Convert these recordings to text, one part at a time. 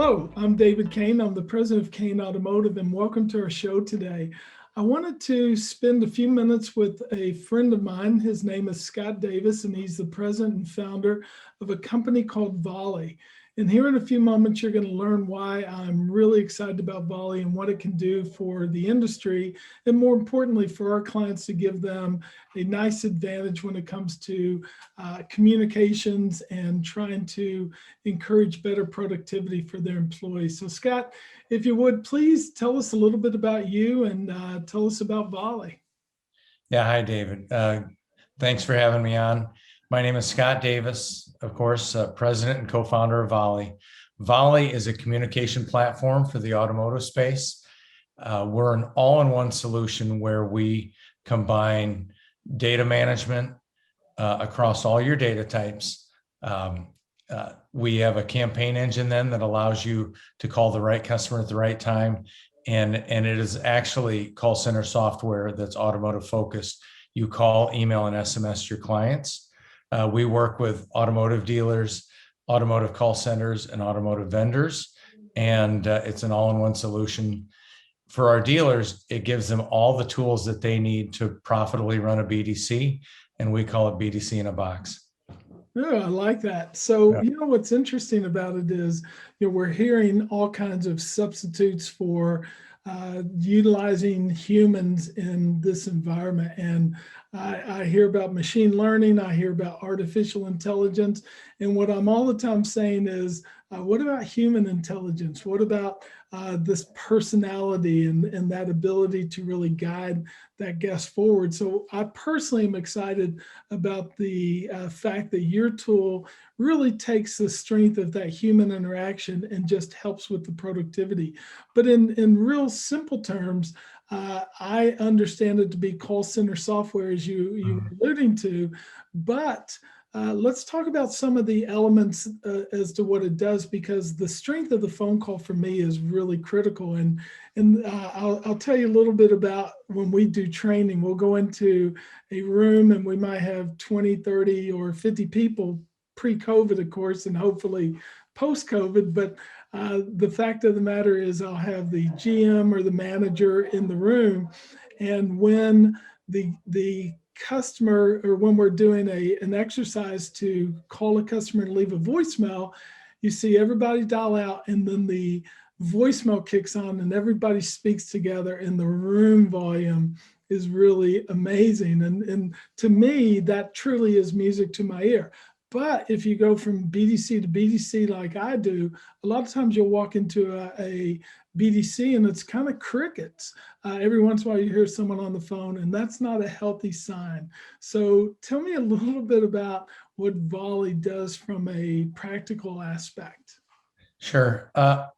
Hello, I'm David Kain. I'm the president of Kain Automotive, and welcome to our show today. I wanted to spend a few minutes with a friend of mine. His name is Scott Davis, and he's the president and founder of a company called Volie. And here in a few moments, you're going to learn why I'm really excited about Volie and what it can do for the industry, and more importantly, for our clients to give them a nice advantage when it comes to communications and trying to encourage better productivity for their employees. So Scott, if you would, please tell us a little bit about you and tell us about Volie. Yeah, hi, David. Thanks for having me on. My name is Scott Davis, of course, president and co-founder of Volie. Volie is a communication platform for the automotive space. We're an all-in-one solution where we combine data management across all your data types. We have a campaign engine then that allows you to call the right customer at the right time. And it is actually call center software that's automotive focused. You call, email, and SMS your clients. We work with automotive dealers, automotive call centers, and automotive vendors. And it's an all-in-one solution. For our dealers, it gives them all the tools that they need to profitably run a BDC. And we call it BDC in a box. Oh, I like that. So, what's interesting about it is, we're hearing all kinds of substitutes for utilizing humans in this environment. And I hear about machine learning, I hear about artificial intelligence. And what I'm all the time saying is, what about human intelligence? What about this personality and that ability to really guide that guest forward? So I personally am excited about the fact that your tool really takes the strength of that human interaction and just helps with the productivity. But in real simple terms, I understand it to be call center software, as you were alluding to, but let's talk about some of the elements as to what it does, because the strength of the phone call for me is really critical. And I'll tell you a little bit about when we do training. We'll go into a room and we might have 20, 30, or 50 people pre-COVID, of course, and hopefully post-COVID. But the fact of the matter is I'll have the GM or the manager in the room. And when the customer, or when we're doing an exercise to call a customer and leave a voicemail, you see everybody dial out, and then the voicemail kicks on and everybody speaks together, and the room volume is really amazing. And to me, that truly is music to my ear. But if you go from BDC to BDC like I do, a lot of times you'll walk into a BDC and it's kind of crickets. Every once in a while you hear someone on the phone, and that's not a healthy sign. So tell me a little bit about what Volie does from a practical aspect. Sure. Up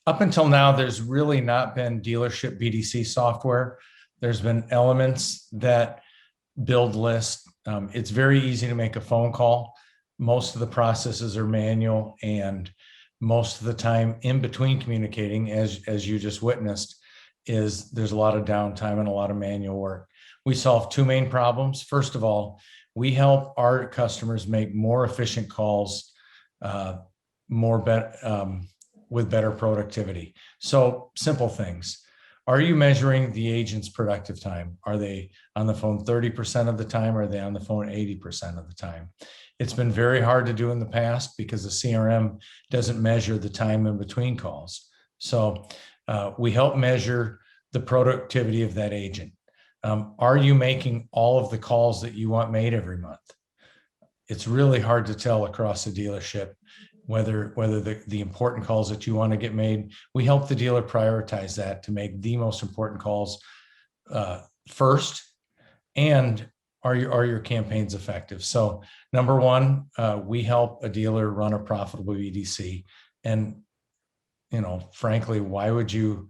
until now, there's really not been dealership BDC software. There's been elements that build lists. It's very easy to make a phone call. Most of the processes are manual, and most of the time in between communicating, as you just witnessed, there's a lot of downtime and a lot of manual work. We solve two main problems. First of all, we help our customers make more efficient calls, with better productivity. So simple things. Are you measuring the agent's productive time? Are they on the phone 30% of the time, or are they on the phone 80% of the time? It's been very hard to do in the past because the CRM doesn't measure the time in between calls. So we help measure the productivity of that agent. Are you making all of the calls that you want made every month? It's really hard to tell across a dealership whether the important calls that you want to get made. We help the dealer prioritize that to make the most important calls first. And are your campaigns effective? So number one, we help a dealer run a profitable BDC. And frankly, why would you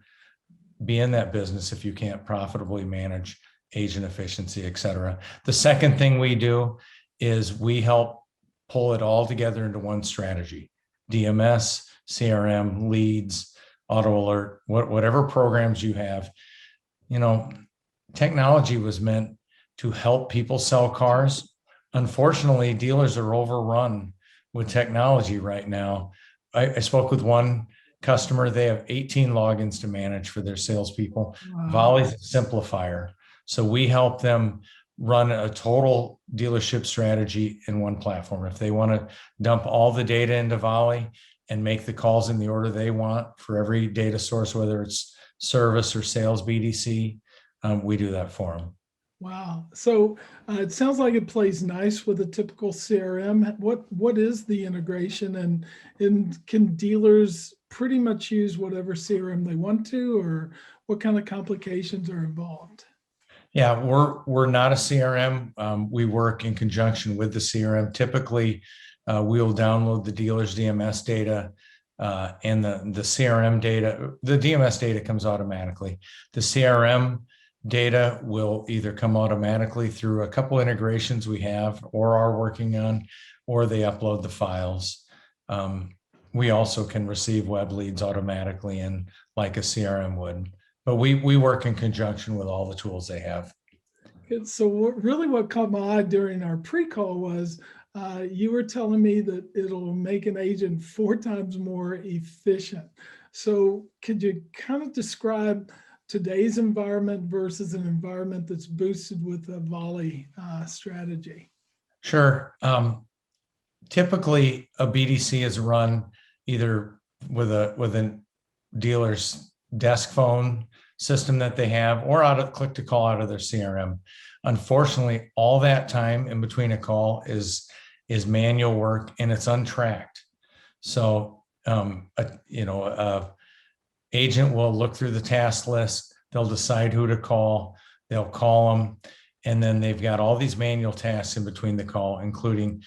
be in that business if you can't profitably manage agent efficiency, et cetera? The second thing we do is we help pull it all together into one strategy: DMS, CRM, leads, auto alert, whatever programs you have. Technology was meant to help people sell cars. Unfortunately, dealers are overrun with technology right now. I spoke with one customer, they have 18 logins to manage for their salespeople. Wow. Volie's a simplifier. So we help them run a total dealership strategy in one platform. If they want to dump all the data into Volie and make the calls in the order they want for every data source, whether it's service or sales BDC, we do that for them. Wow. So it sounds like it plays nice with a typical CRM. What is the integration, and can dealers pretty much use whatever CRM they want to, or what kind of complications are involved? Yeah, we're not a CRM. We work in conjunction with the CRM. Typically, we'll download the dealer's DMS data and the CRM data. The DMS data comes automatically. The CRM data will either come automatically through a couple integrations we have or are working on, or they upload the files. We also can receive web leads automatically in like a CRM would, but we work in conjunction with all the tools they have. So what caught my eye during our pre-call was you were telling me that it'll make an agent 4 times more efficient. So could you kind of describe today's environment versus an environment that's boosted with a Volie strategy? Sure. Typically, a BDC is run either with a dealer's desk phone system that they have, or out of click to call out of their CRM. Unfortunately, all that time in between a call is manual work, and it's untracked. So, a agent will look through the task list. They'll decide who to call. They'll call them, and then they've got all these manual tasks in between the call, including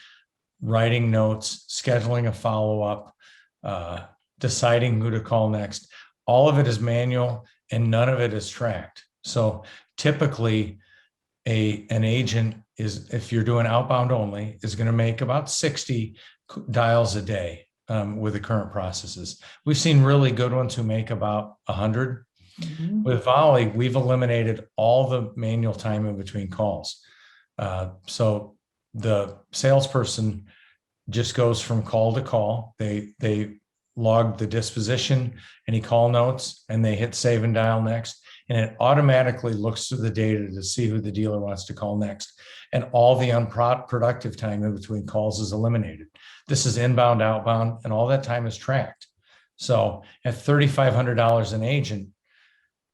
writing notes, scheduling a follow-up, deciding who to call next. All of it is manual, and none of it is tracked. So typically, an agent is, if you're doing outbound only, is going to make about 60 dials a day with the current processes. We've seen really good ones who make about 100. Mm-hmm. With Volie, we've eliminated all the manual time in between calls. So the salesperson just goes from call to call. They log the disposition, any call notes, and they hit save and dial next. And it automatically looks through the data to see who the dealer wants to call next. And all the unproductive time in between calls is eliminated. This is inbound, outbound, and all that time is tracked. So at $3,500 an agent,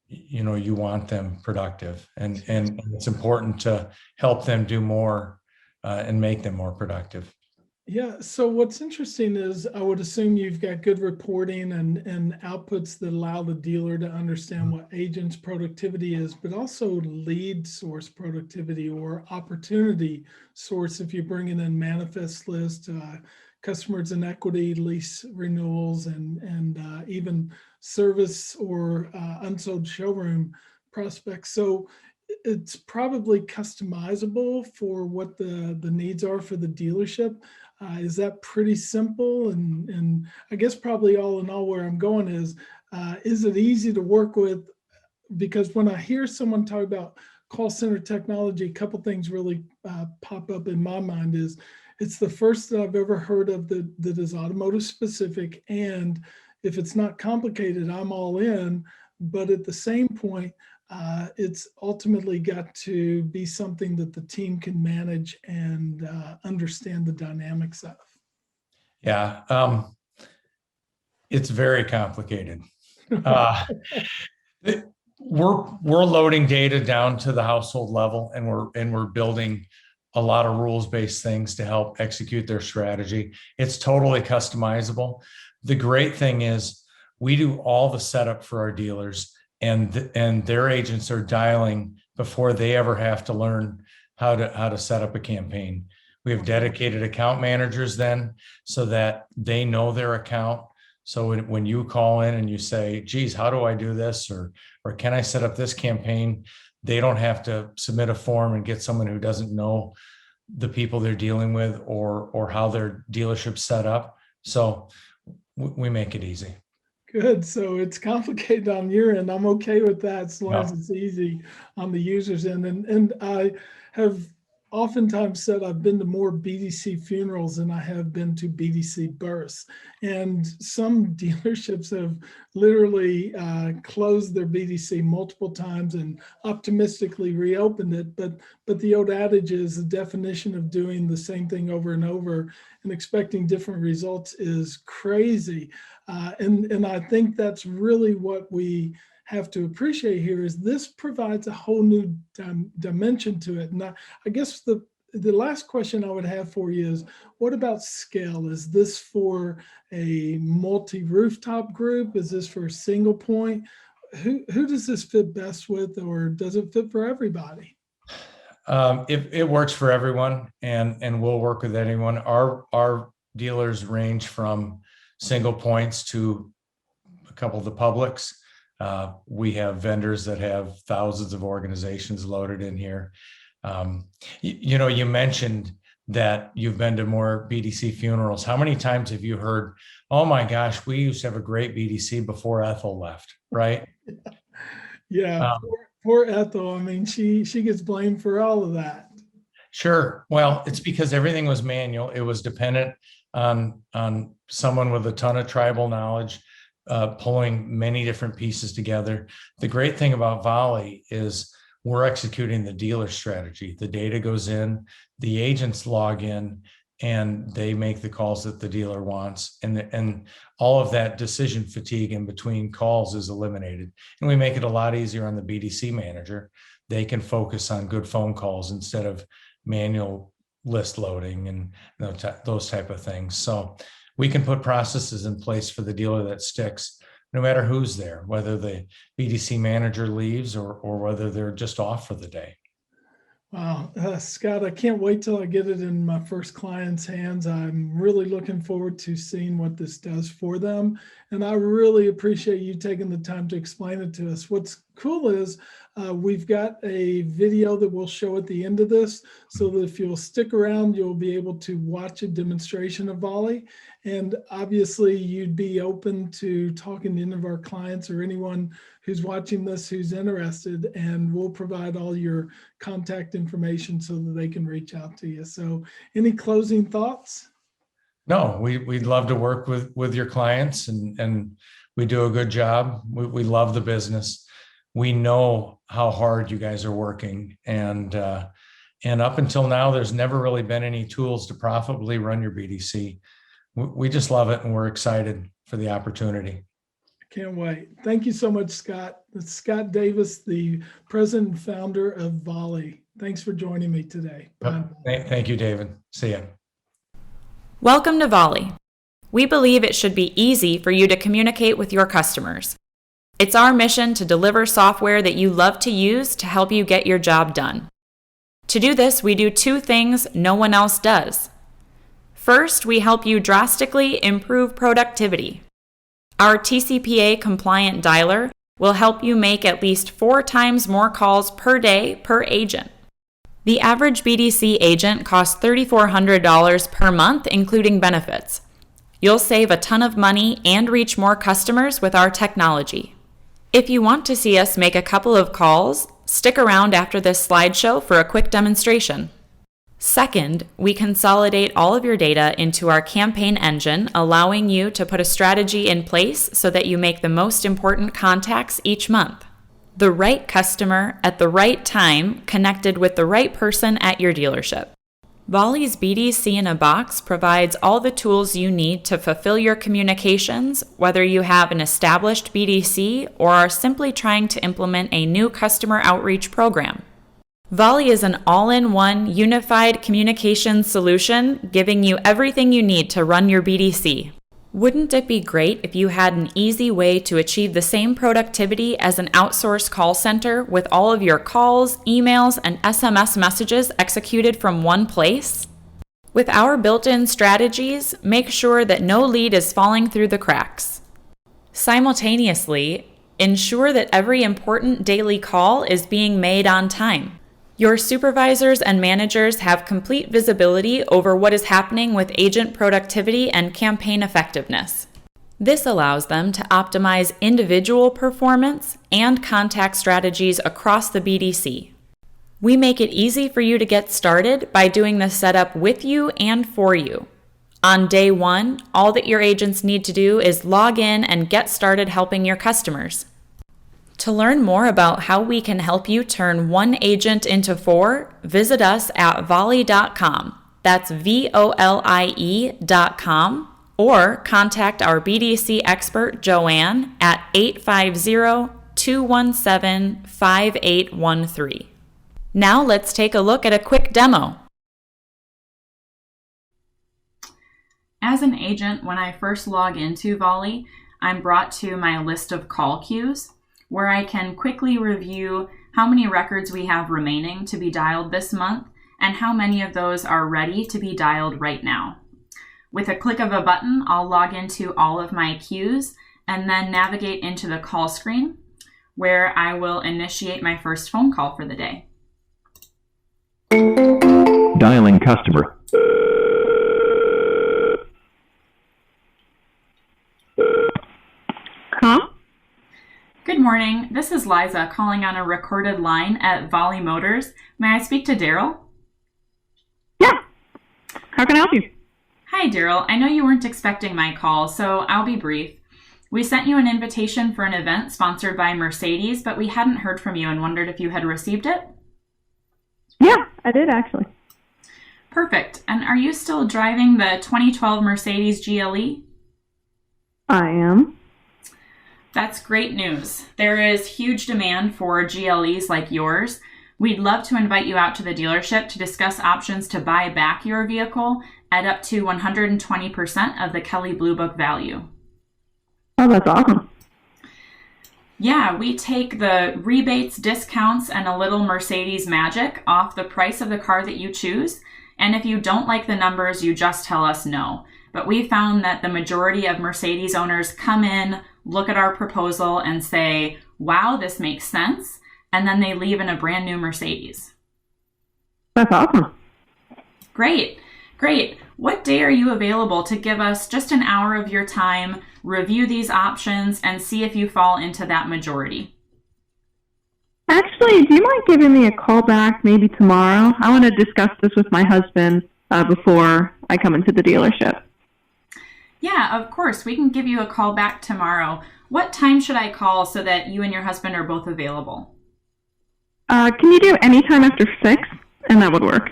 you want them productive, and it's important to help them do more and make them more productive. Yeah. So what's interesting is I would assume you've got good reporting and outputs that allow the dealer to understand what agent's productivity is, but also lead source productivity or opportunity source. If you're bringing in manifest list, customers in equity, lease renewals, and even service or unsold showroom prospects. So it's probably customizable for what the needs are for the dealership. Is that pretty simple? And I guess probably all in all, where I'm going is it easy to work with? Because when I hear someone talk about call center technology, a couple things really pop up in my mind. Is it's the first that I've ever heard of that is automotive specific. And if it's not complicated, I'm all in. But at the same point, it's ultimately got to be something that the team can manage and understand the dynamics of. Yeah, it's very complicated. We're loading data down to the household level, and we're building a lot of rules-based things to help execute their strategy. It's totally customizable. The great thing is we do all the setup for our dealers, and their agents are dialing before they ever have to learn how to set up a campaign. We have dedicated account managers then, so that they know their account. So when you call in and you say, geez, how do I do this? Or can I set up this campaign? They don't have to submit a form and get someone who doesn't know the people they're dealing with or how their dealership's set up. So we make it easy. Good. So it's complicated on your end. I'm okay with that as long as it's easy on the user's end. And I have oftentimes said I've been to more BDC funerals than I have been to BDC births. And some dealerships have literally closed their BDC multiple times and optimistically reopened it. But the old adage is the definition of doing the same thing over and over and expecting different results is crazy. And I think that's really what we have to appreciate here is this provides a whole new dimension to it. And I guess the last question I would have for you is, what about scale? Is this for a multi-rooftop group? Is this for a single point? Who does this fit best with, or does it fit for everybody? It works for everyone, and we'll work with anyone. Our dealers range from single points to a couple of the publics. We have vendors that have thousands of organizations loaded in here. You mentioned that you've been to more BDC funerals. How many times have you heard, oh my gosh, we used to have a great BDC before Ethel left, right? Yeah, poor Ethel. I mean, she gets blamed for all of that. Sure. Well, it's because everything was manual. It was dependent on someone with a ton of tribal knowledge, pulling many different pieces together. The great thing about Volie is we're executing the dealer strategy. The data goes in, the agents log in, and they make the calls that the dealer wants. And all of that decision fatigue in between calls is eliminated. And we make it a lot easier on the BDC manager. They can focus on good phone calls instead of manual list loading and those type of things. So we can put processes in place for the dealer that sticks, no matter who's there, whether the BDC manager leaves or whether they're just off for the day. Wow, Scott, I can't wait till I get it in my first client's hands. I'm really looking forward to seeing what this does for them. And I really appreciate you taking the time to explain it to us. What's cool is we've got a video that we'll show at the end of this, so that if you'll stick around, you'll be able to watch a demonstration of Volie. And obviously you'd be open to talking to any of our clients or anyone who's watching this who's interested, and we'll provide all your contact information so that they can reach out to you. So any closing thoughts? No, we'd love to work with your clients, and we do a good job. We love the business. We know how hard you guys are working, and up until now, there's never really been any tools to profitably run your BDC. We just love it, and we're excited for the opportunity. Can't wait. Thank you so much, Scott. It's Scott Davis, the president and founder of Volie. Thanks for joining me today. Bye. Thank you, David. See ya. Welcome to Volie. We believe it should be easy for you to communicate with your customers. It's our mission to deliver software that you love to use to help you get your job done. To do this, we do two things no one else does. First, we help you drastically improve productivity. Our TCPA compliant dialer will help you make at least 4 times more calls per day per agent. The average BDC agent costs $3,400 per month, including benefits. You'll save a ton of money and reach more customers with our technology. If you want to see us make a couple of calls, stick around after this slideshow for a quick demonstration. Second, we consolidate all of your data into our campaign engine, allowing you to put a strategy in place so that you make the most important contacts each month. The right customer at the right time connected with the right person at your dealership. Volie's BDC in a Box provides all the tools you need to fulfill your communications, whether you have an established BDC or are simply trying to implement a new customer outreach program. Volie is an all-in-one unified communications solution, giving you everything you need to run your BDC. Wouldn't it be great if you had an easy way to achieve the same productivity as an outsourced call center with all of your calls, emails, and SMS messages executed from one place? With our built-in strategies, make sure that no lead is falling through the cracks. Simultaneously, ensure that every important daily call is being made on time. Your supervisors and managers have complete visibility over what is happening with agent productivity and campaign effectiveness. This allows them to optimize individual performance and contact strategies across the BDC. We make it easy for you to get started by doing the setup with you and for you. On day one, all that your agents need to do is log in and get started helping your customers. To learn more about how we can help you turn one agent into 4, visit us at volie.com. That's VOLIE.com, or contact our BDC expert, Joanne, at 850-217-5813. Now let's take a look at a quick demo. As an agent, when I first log into Volie, I'm brought to my list of call queues, where I can quickly review how many records we have remaining to be dialed this month and how many of those are ready to be dialed right now. With a click of a button, I'll log into all of my queues and then navigate into the call screen, where I will initiate my first phone call for the day. Dialing customer. Huh? Good morning. This is Liza calling on a recorded line at Volie Motors. May I speak to Daryl? Yeah. How can I help you? Hi, Daryl. I know you weren't expecting my call, so I'll be brief. We sent you an invitation for an event sponsored by Mercedes, but we hadn't heard from you and wondered if you had received it. Yeah, I did actually. Perfect. And are you still driving the 2012 Mercedes GLE? I am. That's great news. There is huge demand for GLEs like yours. We'd love to invite you out to the dealership to discuss options to buy back your vehicle at up to 120% of the Kelley Blue Book value. Oh, that's awesome. Yeah, we take the rebates, discounts, and a little Mercedes magic off the price of the car that you choose. And if you don't like the numbers, you just tell us no. But we found that the majority of Mercedes owners come in, look at our proposal, and say, wow, this makes sense. And then they leave in a brand new Mercedes. That's awesome. Great. What day are you available to give us just an hour of your time, review these options, and see if you fall into that majority? Actually, do you mind giving me a call back maybe tomorrow? I want to discuss this with my husband before I come into the dealership. Yeah, of course. We can give you a call back tomorrow. What time should I call so that you and your husband are both available? Can you do any time after 6? And that would work.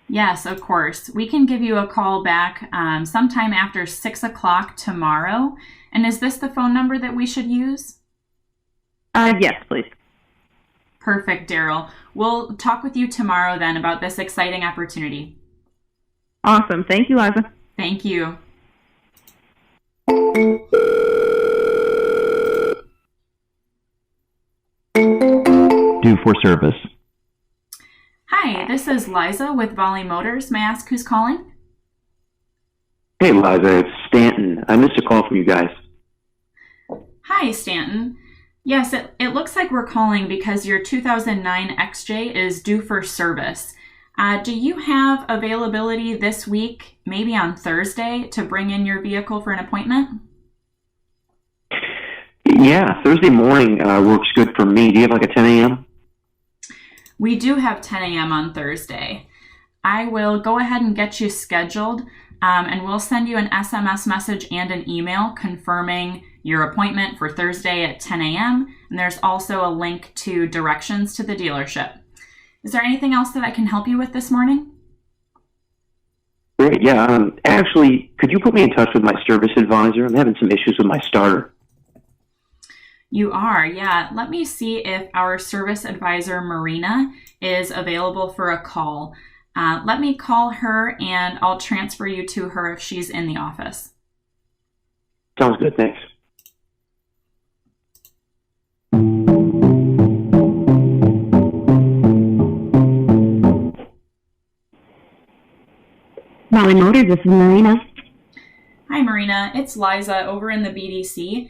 Yes, of course. We can give you a call back sometime after 6 o'clock tomorrow. And is this the phone number that we should use? Yes, please. Perfect, Daryl. We'll talk with you tomorrow then about this exciting opportunity. Awesome. Thank you, Liza. Thank you. Due for service. Hi, this is Liza with Volie Motors. May I ask who's calling? Hey, Liza, it's Stanton. I missed a call from you guys. Hi, Stanton. Yes, it looks like we're calling because your 2009 XJ is due for service. Do you have availability this week, maybe on Thursday, to bring in your vehicle for an appointment? Yeah, Thursday morning works good for me. Do you have like a 10 a.m.? We do have 10 a.m. on Thursday. I will go ahead and get you scheduled, and we'll send you an SMS message and an email confirming your appointment for Thursday at 10 a.m. And there's also a link to directions to the dealership. Is there anything else that I can help you with this morning? Great, yeah. Actually, could you put me in touch with my service advisor? I'm having some issues with my starter. You are, yeah. Let me see if our service advisor, Marina, is available for a call. Let me call her and I'll transfer you to her if she's in the office. Sounds good, thanks. Volie Motors, this is Marina. Hi, Marina. It's Liza over in the BDC.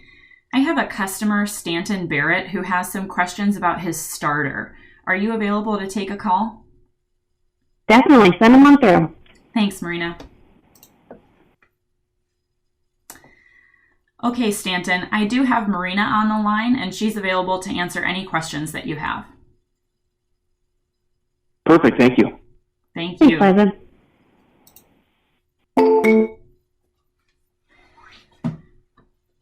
I have a customer, Stanton Barrett, who has some questions about his starter. Are you available to take a call? Definitely. Send them on through. Thanks, Marina. Okay, Stanton, I do have Marina on the line, and she's available to answer any questions that you have. Perfect. Thank you. Thank Thanks, you. Ivan.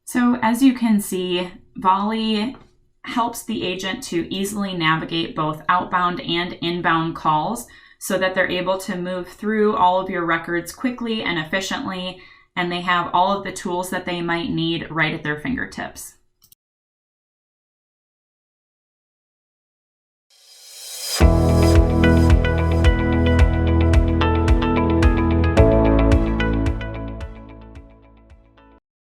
So as you can see, Volie helps the agent to easily navigate both outbound and inbound calls so that they're able to move through all of your records quickly and efficiently, and they have all of the tools that they might need right at their fingertips.